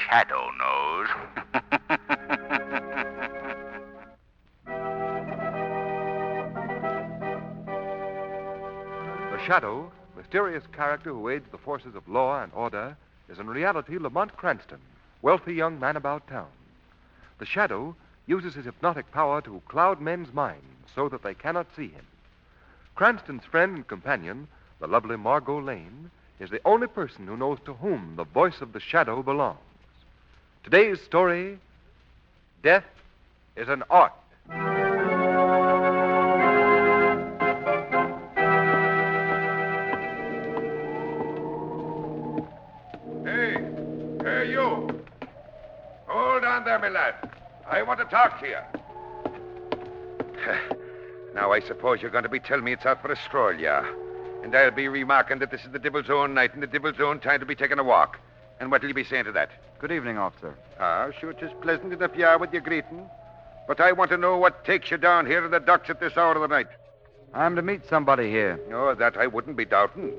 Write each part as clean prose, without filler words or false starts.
shadow knows. The Shadow, mysterious character who aids the forces of law and order, is in reality Lamont Cranston, wealthy young man about town. The Shadow uses his hypnotic power to cloud men's minds so that they cannot see him. Cranston's friend and companion, the lovely Margot Lane, is the only person who knows to whom the voice of the Shadow belongs. Today's story, Death is an Art. Hey, you. Hold on there, my lad. I want to talk to you. Now, I suppose you're going to be telling me it's out for a stroll, yeah? And I'll be remarking that this is the Devil's own night and the Devil's own time to be taking a walk. And what'll you be saying to that? Good evening, officer. Sure, it is pleasant enough you are with your greeting. But I want to know what takes you down here to the docks at this hour of the night. I'm to meet somebody here. Oh, that I wouldn't be doubting.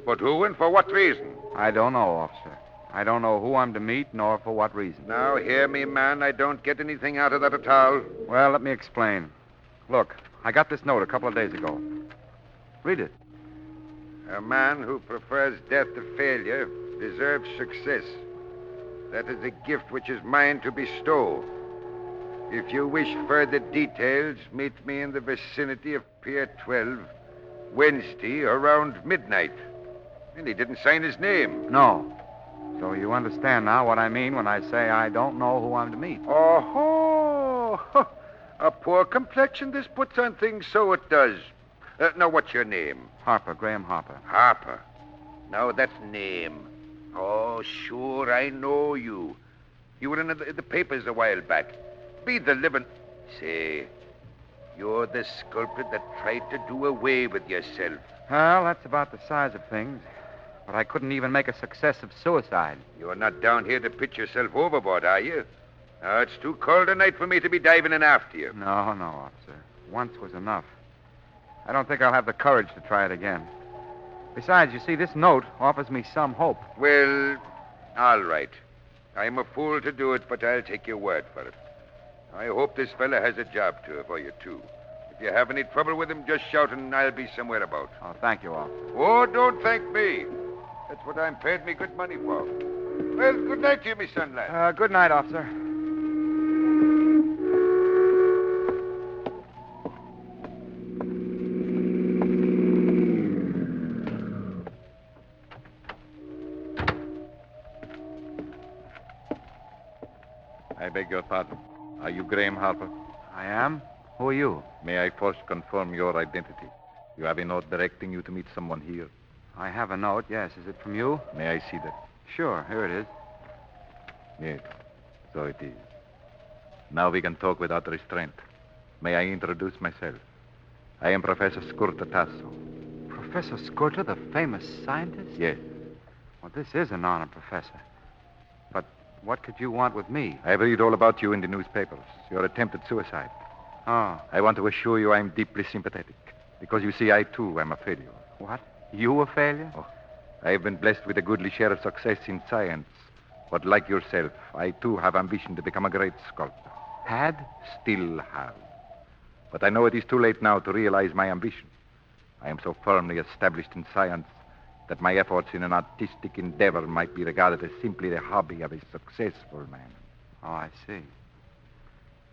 But who and for what reason? I don't know, officer. I don't know who I'm to meet, nor for what reason. Now, hear me, man. I don't get anything out of that at all. Well, let me explain. Look, I got this note a couple of days ago. Read it. A man who prefers death to failure deserves success. That is a gift which is mine to bestow. If you wish further details, meet me in the vicinity of Pier 12, Wednesday, around midnight. And he didn't sign his name. No. So you understand now what I mean when I say I don't know who I'm to meet. Oh, a poor complexion this puts on things, so it does. Now, what's your name? Harper, Graham Harper. Harper. Now, that's name. Oh, sure, I know you. You were in the papers a while back. Be the living... Say, you're the sculptor that tried to do away with yourself. Well, that's about the size of things. But I couldn't even make a success of suicide. You're not down here to pitch yourself overboard, are you? It's too cold a night for me to be diving in after you. No, officer. Once was enough. I don't think I'll have the courage to try it again. Besides, you see, this note offers me some hope. Well, all right. I'm a fool to do it, but I'll take your word for it. I hope this fella has a job for you, too. If you have any trouble with him, just shout and I'll be somewhere about. Oh, thank you, officer. Oh, don't thank me. That's what I'm paid me good money for. Well, good night to you, me son, lad. Good night, officer. I beg your pardon. Are you Graham Harper? I am? Who are you? May I first confirm your identity? You have a note directing you to meet someone here. I have a note, yes. Is it from you? May I see that? Sure, here it is. Yes, so it is. Now we can talk without restraint. May I introduce myself? I am Professor Skurta Tasso. Professor Skurta, the famous scientist? Yes. Well, this is an honor, Professor. But what could you want with me? I have read all about you in the newspapers. Your attempted suicide. Oh. I want to assure you I am deeply sympathetic. Because you see, I too am a failure. What? You a failure? Oh, I have been blessed with a goodly share of success in science. But like yourself, I too have ambition to become a great sculptor. Had? Still have. But I know it is too late now to realize my ambition. I am so firmly established in science that my efforts in an artistic endeavor might be regarded as simply the hobby of a successful man. Oh, I see.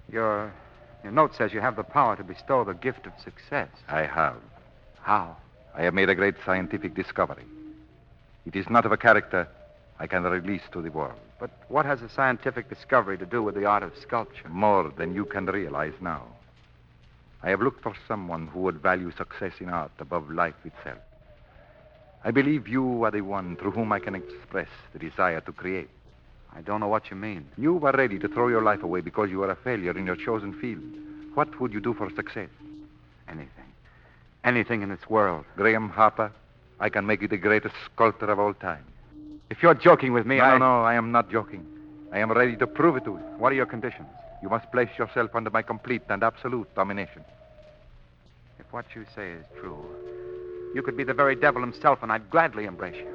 Your note says you have the power to bestow the gift of success. I have. How? I have made a great scientific discovery. It is not of a character I can release to the world. But what has a scientific discovery to do with the art of sculpture? More than you can realize now. I have looked for someone who would value success in art above life itself. I believe you are the one through whom I can express the desire to create. I don't know what you mean. You were ready to throw your life away because you were a failure in your chosen field. What would you do for success? Anything. Anything in this world. Graham Harper, I can make you the greatest sculptor of all time. If you're joking with me, No, I am not joking. I am ready to prove it to you. What are your conditions? You must place yourself under my complete and absolute domination. If what you say is true, you could be the very devil himself, and I'd gladly embrace you.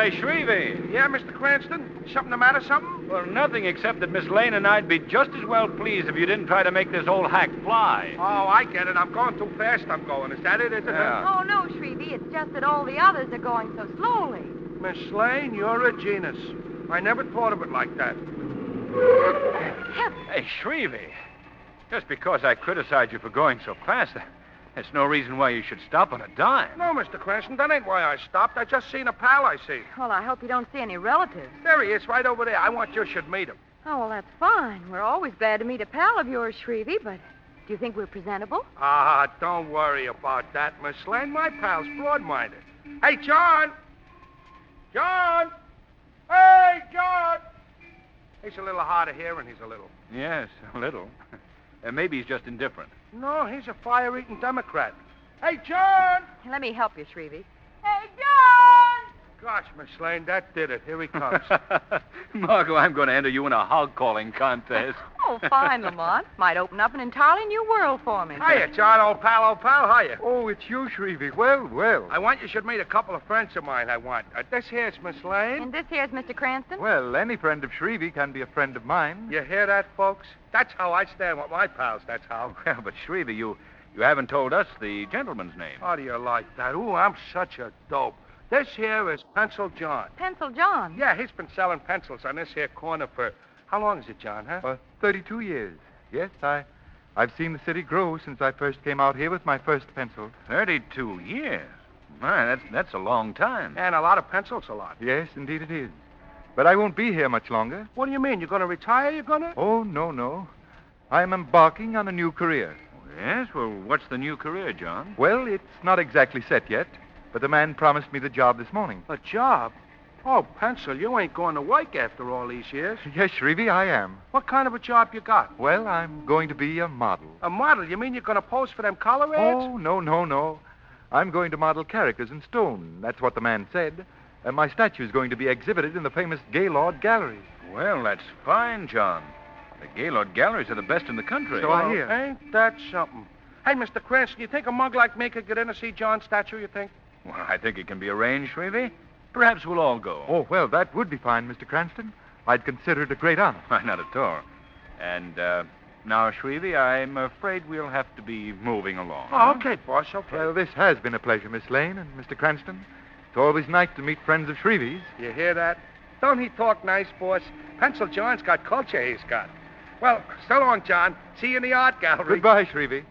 Hey, Shrevey. Yeah, Mr. Cranston? Something the matter, something? Well, nothing except that Miss Lane and I'd be just as well pleased if you didn't try to make this old hack fly. Oh, I get it. I'm going too fast, I'm going. Is that it, isn't Yeah. Oh, no, Shrevey. It's just that all the others are going so slowly. it? Miss Lane, you're a genius. I never thought of it like that. Hey, Shrevey. Just because I criticize you for going so fast, that's no reason why you should stop on a dime. No, Mr. Cranston, that ain't why I stopped. I just seen a pal I see. Well, I hope you don't see any relatives. There he is, right over there. I want you should meet him. Oh, well, that's fine. We're always glad to meet a pal of yours, Shrevey, but do you think we're presentable? Ah, don't worry about that, Miss Lane. My pal's broad-minded. Hey, John! John! Hey, John! He's a little hard of hearing, he's a little. Yes, a little. Maybe he's just indifferent. No, he's a fire-eating Democrat. Hey, John! Let me help you, Shrevey. Hey, John! Gosh, Miss Lane, that did it. Here he comes. Margot, I'm going to enter you in a hog-calling contest. Oh, fine, Lamont. Might open up an entirely new world for me. Hiya, John, old pal, hiya. Oh, it's you, Shrevey. Well. I want you should meet a couple of friends of mine, I want. This here's Miss Lane. And this here's Mr. Cranston. Well, any friend of Shrevey can be a friend of mine. You hear that, folks? That's how I stand with my pals, that's how. Well, but Shrevey, you haven't told us the gentleman's name. How do you like that? Ooh, I'm such a dope. This here is Pencil John. Pencil John. Yeah, he's been selling pencils on this here corner for... How long is it, John, huh? 32 years. Yes, I've seen the city grow since I first came out here with my first pencils. 32 years? My, that's a long time. And a lot of pencils, a lot. Yes, indeed it is. But I won't be here much longer. What do you mean? You're going to retire, you're going to? Oh, no. I am embarking on a new career. Yes? Well, what's the new career, John? Well, it's not exactly set yet, but the man promised me the job this morning. A job? Oh, Pencil, you ain't going to work after all these years. Yes, Shrevey, I am. What kind of a job you got? Well, I'm going to be a model. A model? You mean you're going to pose for them color ads? Oh, no. I'm going to model characters in stone. That's what the man said. And my statue is going to be exhibited in the famous Gaylord Gallery. Well, that's fine, John. The Gaylord Galleries are the best in the country. So I hear. Ain't that something? Hey, Mr. Cranston, you think a mug like me could get in to see John's statue, you think? Well, I think it can be arranged, Shrevey. Perhaps we'll all go. Oh, well, that would be fine, Mr. Cranston. I'd consider it a great honor. Why, not at all. And, now, Shrevey, I'm afraid we'll have to be moving along. Oh, okay, boss, okay. Well, this has been a pleasure, Miss Lane and Mr. Cranston. It's always nice to meet friends of Shrevey's. You hear that? Don't he talk nice, boss? Pencil John's got culture he's got. Well, so long, John. See you in the art gallery. Goodbye, Shrevey.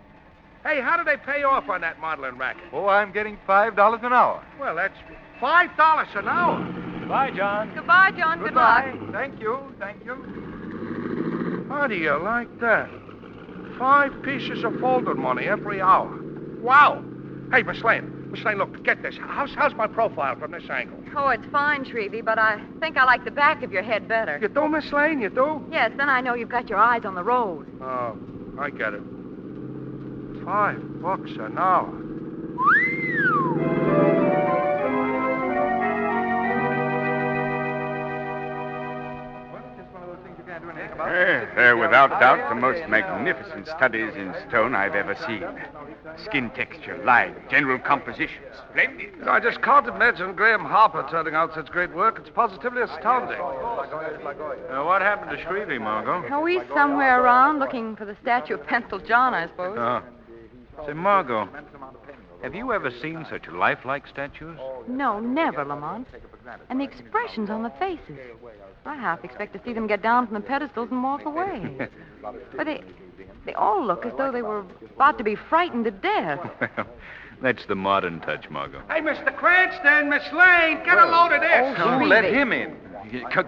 Hey, how do they pay off on that modeling racket? Oh, I'm getting $5 an hour. Well, that's $5 an hour. Goodbye, John. Goodbye, John. Good luck. Thank you. How do you like that? 5 pieces of folded money every hour. Wow. Hey, Miss Lane, look, get this. How's my profile from this angle? Oh, it's fine, Shrevey, but I think I like the back of your head better. You do, Miss Lane? You do? Yes, then I know you've got your eyes on the road. Oh, I get it. $5 an hour. They're without doubt the most magnificent studies in stone I've ever seen. Skin texture, line, general composition. Splendid. I just can't imagine Graham Harper turning out such great work. It's positively astounding. What happened to Shrevey, Margot? Oh, he's somewhere around looking for the statue of Pencil John, I suppose. Say, Margot, have you ever seen such lifelike statues? No, never, Lamont. And the expressions on the faces. I half expect to see them get down from the pedestals and walk away. But they all look as though they were about to be frightened to death. Well, that's the modern touch, Margot. Hey, Mr. Cranston, Miss Lane, get a load of this. Oh, Let him in.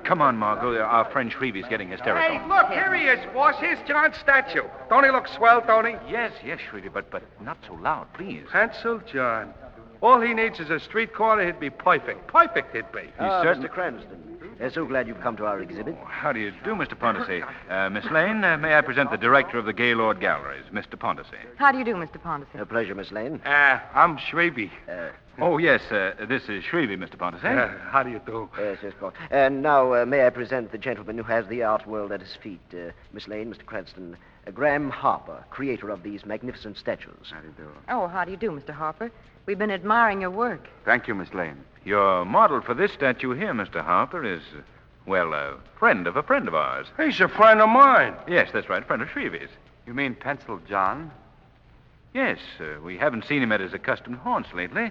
Come on, Margot. Our friend Shrevey's getting hysterical. Hey, look, here he is, boss. Here's John's statue. Don't he look swell, don't he? Yes, Shrevey, but not so loud, please. Pencil John. All he needs is a street corner. He'd be perfect. Perfect he'd be. Mr. Cranston. So glad you've come to our exhibit. How do you do, Mr. Pondicy? Miss Lane, may I present the director of the Gaylord Galleries, Mr. Pondicy? How do you do, Mr. Pondicy? A pleasure, Miss Lane. I'm Shrevey. Oh, yes, this is Shrevey, Mr. Pondicy. How do you do? Yes, of course. And now, may I present the gentleman who has the art world at his feet, Miss Lane, Mr. Cranston. Graham Harper, creator of these magnificent statues. How do you do? Oh, how do you do, Mr. Harper? We've been admiring your work. Thank you, Miss Lane. Your model for this statue here, Mr. Harper, is, well, a friend of ours. He's a friend of mine. Yes, that's right, a friend of Shreve's. You mean Pencil John? Yes, we haven't seen him at his accustomed haunts lately.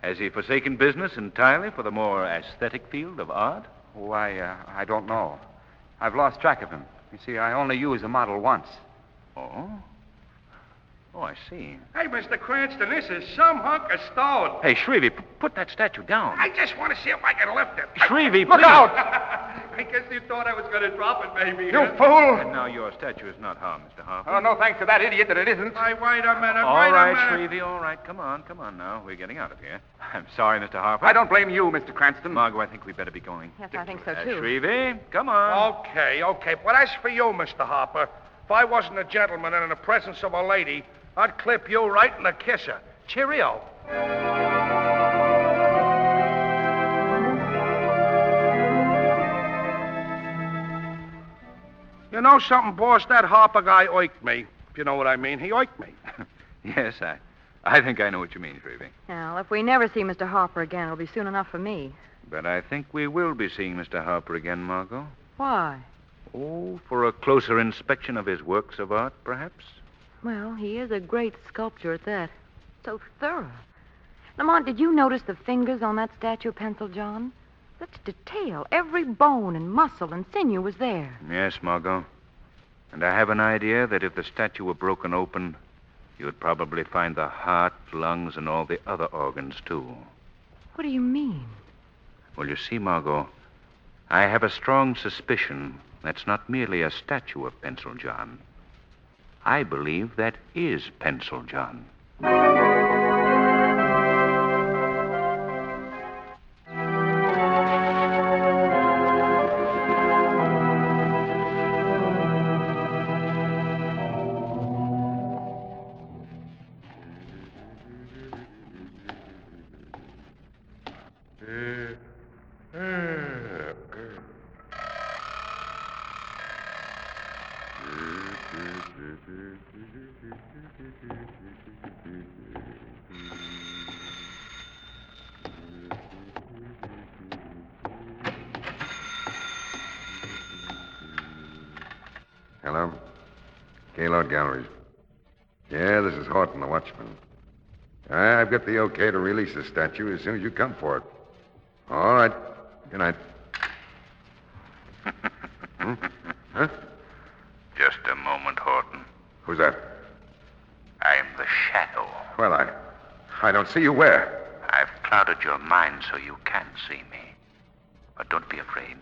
Has he forsaken business entirely for the more aesthetic field of art? Why, I don't know. I've lost track of him. You see, I only use a model once. Oh? Oh, I see. Hey, Mr. Cranston, this is some hunk of stone. Hey, Shrevey, put that statue down. I just want to see if I can lift it. Shrevey, Look please. out! I guess you thought I was going to drop it, maybe. You huh? fool! And now your statue is not harmed, Mr. Harper. Oh, no thanks to that idiot that it isn't. Hey, wait a minute, All wait a right, minute. Shrevey, all right. Come on now. We're getting out of here. I'm sorry, Mr. Harper. I don't blame you, Mr. Cranston. Margot, I think we'd better be going. Yes, I think so, too. Shrevey, come on. Okay. But as for you, Mr. Harper, if I wasn't a gentleman and in the presence of a lady, I'd clip you right in the kisser. Cheerio. You know something, boss? That Harper guy oiked me. If you know what I mean. He oiked me. Yes, I think I know what you mean, Shrevey. Well, if we never see Mr. Harper again, it'll be soon enough for me. But I think we will be seeing Mr. Harper again, Margot. Why? Oh, for a closer inspection of his works of art, perhaps? Well, he is a great sculptor at that. So thorough. Lamont, did you notice the fingers on that statue of Pencil John? Such detail. Every bone and muscle and sinew was there. Yes, Margot. And I have an idea that if the statue were broken open, you would probably find the heart, lungs, and all the other organs, too. What do you mean? Well, you see, Margot, I have a strong suspicion that's not merely a statue of Pencil John. I believe that is Pencil John. Hello? Gaylord Galleries. Yeah, this is Horton, the watchman. I've got the okay to release the statue as soon as you come for it. All right. Good night. Huh? Just a moment, Horton. Who's that? I'm the shadow. Well, I don't see you where. I've clouded your mind so you can't see me. But don't be afraid.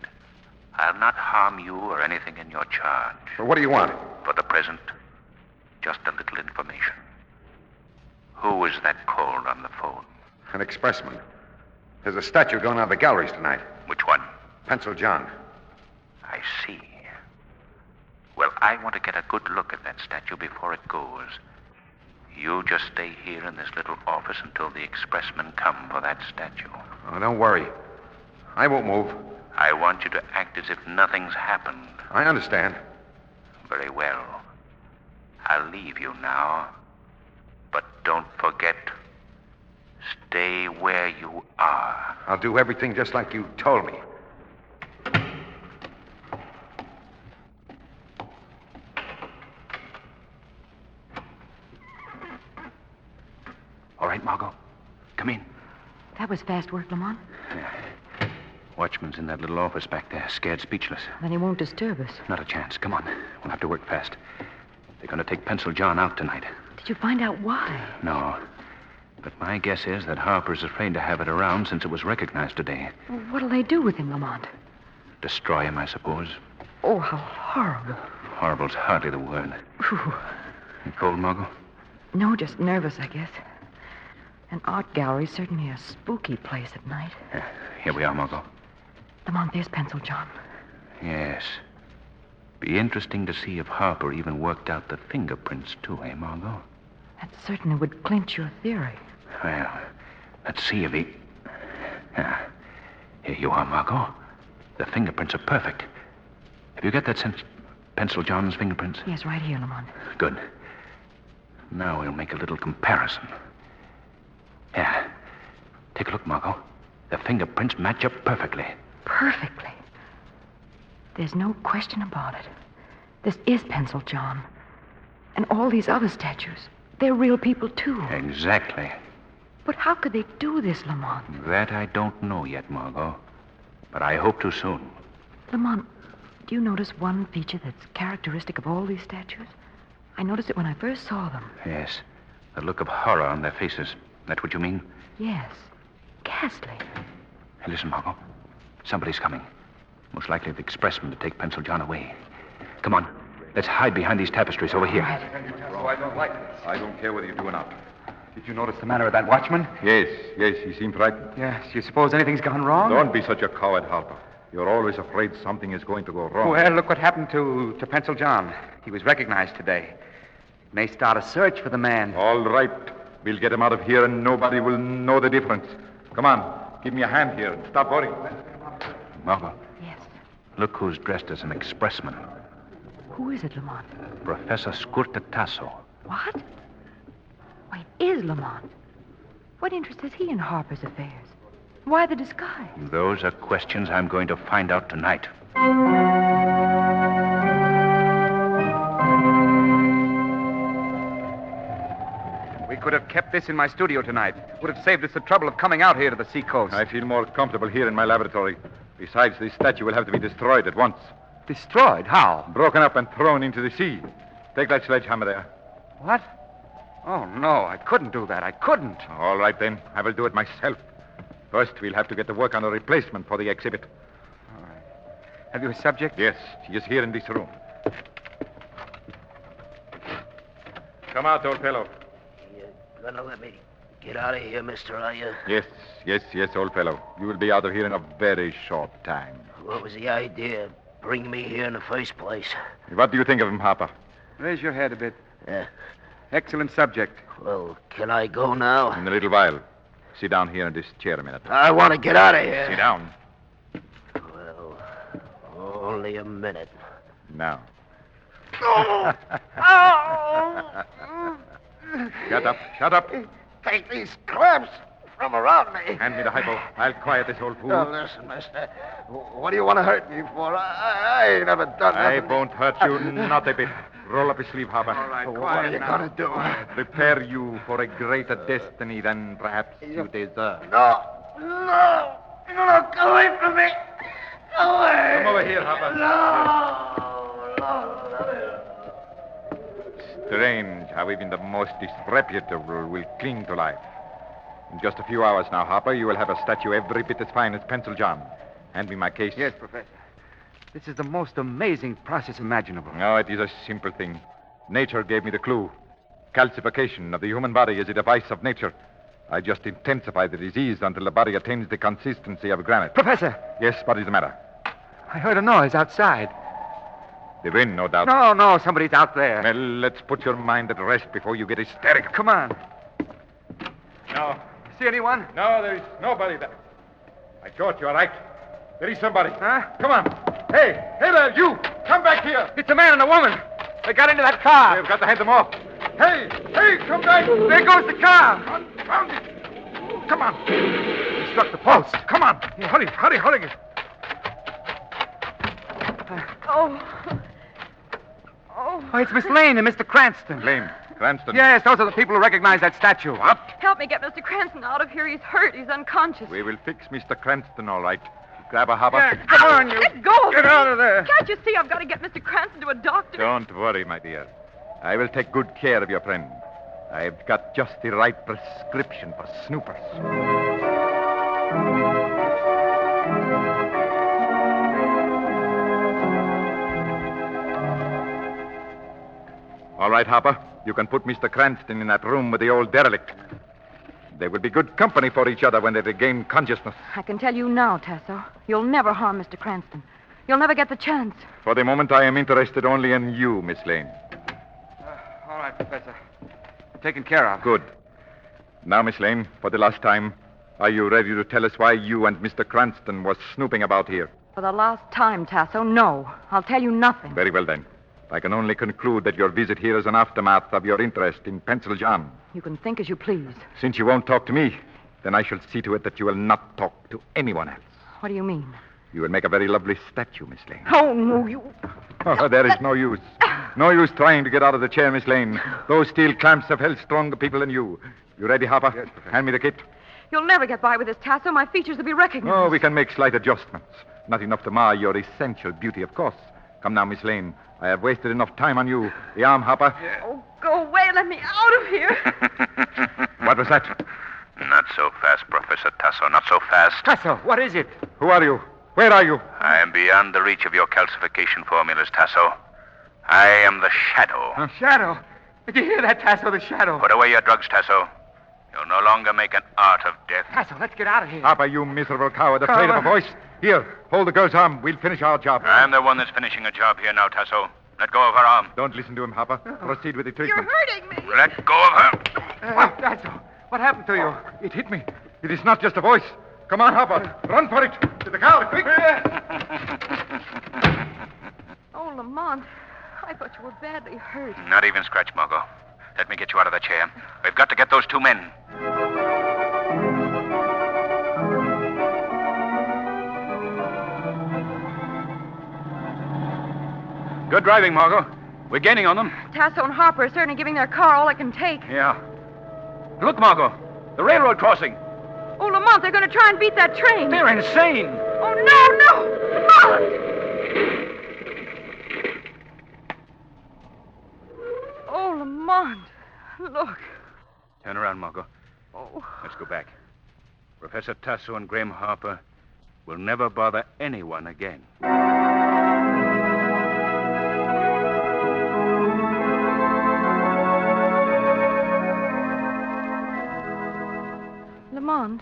I'll not harm you or anything in your charge. Well, what do you want? For the present, just a little information. Who was that called on the phone? An expressman. There's a statue going out of the galleries tonight. Which one? Pencil John. I see. Well, I want to get a good look at that statue before it goes. You just stay here in this little office until the expressmen come for that statue. Oh, don't worry. I won't move. I want you to act as if nothing's happened. I understand. Very well. I'll leave you now. But don't forget, stay where you are. I'll do everything just like you told me. All right, Margot. Come in. That was fast work, Lamont. Watchman's in that little office back there, scared speechless. Then he won't disturb us. Not a chance. Come on. We'll have to work fast. They're going to take Pencil John out tonight. Did you find out why? No. But my guess is that Harper's afraid to have it around since it was recognized today. Well, what'll they do with him, Lamont? Destroy him, I suppose. Oh, how horrible. Horrible's hardly the word. Whew. You cold, Margot? No, just nervous, I guess. An art gallery's certainly a spooky place at night. Yeah, here we are, Margot. Lamont, there's Pencil John. Yes. Be interesting to see if Harper even worked out the fingerprints, too, eh, Margot? That certainly would clinch your theory. Well, let's see if he... Here you are, Margot. The fingerprints are perfect. Have you got that sense... Pencil John's fingerprints? Yes, right here, Lamont. Good. Now we'll make a little comparison. Yeah. Take a look, Margot. The fingerprints match up perfectly. Perfectly. There's no question about it. This is Pencil John. And all these other statues, they're real people, too. Exactly. But how could they do this, Lamont? That I don't know yet, Margot. But I hope to soon. Lamont, do you notice one feature that's characteristic of all these statues? I noticed it when I first saw them. Yes. The look of horror on their faces. That what you mean? Yes. Ghastly. Hey, listen, Margot. Somebody's coming. Most likely the expressman to take Pencil John away. Come on. Let's hide behind these tapestries over here. Oh, I don't like this. I don't care whether you do or not. Did you notice the manner of that watchman? Yes, he seemed frightened. Yes. You suppose anything's gone wrong? Don't be such a coward, Harper. You're always afraid something is going to go wrong. Well, look what happened to Pencil John. He was recognized today. May start a search for the man. All right. We'll get him out of here and nobody will know the difference. Come on. Give me a hand here and stop worrying. Margot. Yes. Look who's dressed as an expressman. Who is it, Lamont? Professor Scurtatasso. What? Why, it is Lamont. What interest has he in Harper's affairs? Why the disguise? Those are questions I'm going to find out tonight. We could have kept this in my studio tonight. Would have saved us the trouble of coming out here to the seacoast. I feel more comfortable here in my laboratory. Besides, this statue will have to be destroyed at once. Destroyed? How? Broken up and thrown into the sea. Take that sledgehammer there. What? Oh, no, I couldn't do that. I couldn't. All right, then. I will do it myself. First, we'll have to get to work on a replacement for the exhibit. All right. Have you a subject? Yes, she is here in this room. Come out, old fellow. You're gonna let me get out of here, mister, are you? Yes, old fellow. You will be out of here in a very short time. What was the idea of bringing me here in the first place? What do you think of him, Harper? Raise your head a bit. Yeah. Excellent subject. Well, can I go now? In a little while. Sit down here in this chair a minute. I want to get out of here. Sit down. Well, only a minute. Now. Oh! Oh! Shut up. Take these clamps from around me. Hand me the hypo. I'll quiet this old fool. Now, listen, mister. What do you want to hurt me for? I ain't never done nothing. I won't hurt you, not a bit. Roll up your sleeve, Harper. All right, What quiet are you now. going to do? Prepare you for a greater destiny than perhaps you deserve. No. Go away from me. Go away. Come over here, Harper. No. Strange how even the most disreputable will cling to life. In just a few hours now, Harper, you will have a statue every bit as fine as Pencil John. Hand me my case. Yes, Professor. This is the most amazing process imaginable. No, it is a simple thing. Nature gave me the clue. Calcification of the human body is a device of nature. I just intensify the disease until the body attains the consistency of granite. Professor! Yes, what is the matter? I heard a noise outside. The wind, no doubt. No, somebody's out there. Well, let's put your mind at rest before you get hysterical. Come on. No. See anyone? No, there is nobody there. I thought you are right. There is somebody. Huh? Come on. Hey there, you! Come back here! It's a man and a woman. They got into that car. We've got to head them off. Hey, come back! There goes the car. Confound it! Come on. He struck the post. Come on. Hurry. Oh, Oh, it's Miss Lane and Mr. Cranston. Lane, Cranston. Yes, those are the people who recognize that statue. What? help me get Mr. Cranston out of here. He's hurt. He's unconscious. We will fix Mr. Cranston, all right. Grab a hopper. Yeah, come on, you. Let go of Get me. out of there. Can't you see I've got to get Mr. Cranston to a doctor? Don't worry, my dear. I will take good care of your friend. I've got just the right prescription for snoopers. All right, Harper. You can put Mr. Cranston in that room with the old derelict. They will be good company for each other when they regain consciousness. I can tell you now, Tasso. You'll never harm Mr. Cranston. You'll never get the chance. For the moment, I am interested only in you, Miss Lane. All right, Professor. Taken care of. Good. Now, Miss Lane, for the last time, are you ready to tell us why you and Mr. Cranston was snooping about here? For the last time, Tasso, no. I'll tell you nothing. Very well, then. I can only conclude that your visit here is an aftermath of your interest in Pencil John. You can think as you please. Since you won't talk to me, then I shall see to it that you will not talk to anyone else. What do you mean? You will make a very lovely statue, Miss Lane. Oh, no, you... Oh, there is no use. No use trying to get out of the chair, Miss Lane. Those steel clamps have held stronger people than you. You ready, Harper? Yes, Professor. Hand me the kit. You'll never get by with this, Tasso. My features will be recognized. Oh, we can make slight adjustments. Not enough to mar your essential beauty, of course. Come now, Miss Lane. I have wasted enough time on you. The arm, Harper. Oh, go away. Let me out of here. What was that? Not so fast, Professor Tasso. Not so fast. Tasso, what is it? Who are you? Where are you? I am beyond the reach of your calcification formulas, Tasso. I am the Shadow. Shadow. Did you hear that, Tasso, the Shadow? Put away your drugs, Tasso. You'll no longer make an art of death. Tasso, let's get out of here. Harper, you miserable coward, afraid of a voice. Here, hold the girl's arm. We'll finish our job. I'm the one that's finishing a job here now, Tasso. Let go of her arm. Don't listen to him, Harper. Proceed with the You're treatment. hurting me. Let go of her. Tasso, what happened to you? It hit me. It is not just a voice. Come on, Harper. Run for it. To the car, quick. Oh, Lamont. I thought you were badly hurt. Not even scratch, Margot. Let me get you out of the chair. We've got to get those two men. Good driving, Margot. We're gaining on them. Tasso and Harper are certainly giving their car all it can take. Yeah. Look, Margot. The railroad crossing. Oh, Lamont, they're going to try and beat that train. They're insane. Oh, no, no! Lamont! Oh, Lamont. Look. Turn around, Margot. Oh. Let's go back. Professor Tasso and Graham Harper will never bother anyone again. Lamont,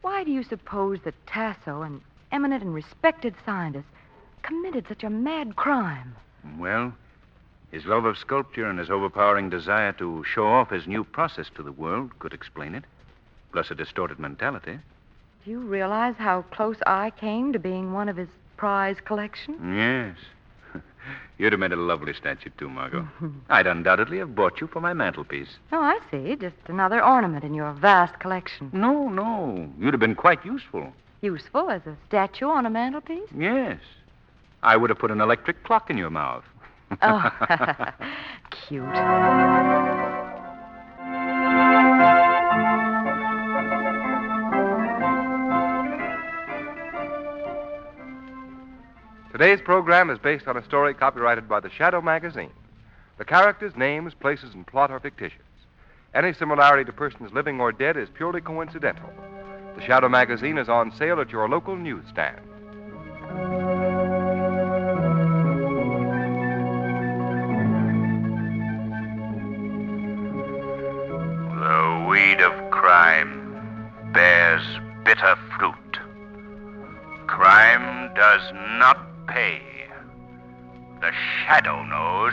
why do you suppose that Tasso, an eminent and respected scientist, committed such a mad crime? Well, his love of sculpture and his overpowering desire to show off his new process to the world could explain it. Plus a distorted mentality. Do you realize how close I came to being one of his prize collection? Yes. You'd have made a lovely statue, too, Margot. I'd undoubtedly have bought you for my mantelpiece. Oh, I see. Just another ornament in your vast collection. No. You'd have been quite useful. Useful as a statue on a mantelpiece? Yes. I would have put an electric clock in your mouth. Oh, cute. Today's program is based on a story copyrighted by the Shadow magazine. The characters, names, places, and plot are fictitious. Any similarity to persons living or dead is purely coincidental. The Shadow magazine is on sale at your local newsstand. The weed of crime bears bitter fruit. Crime does not pay. The Shadow knows.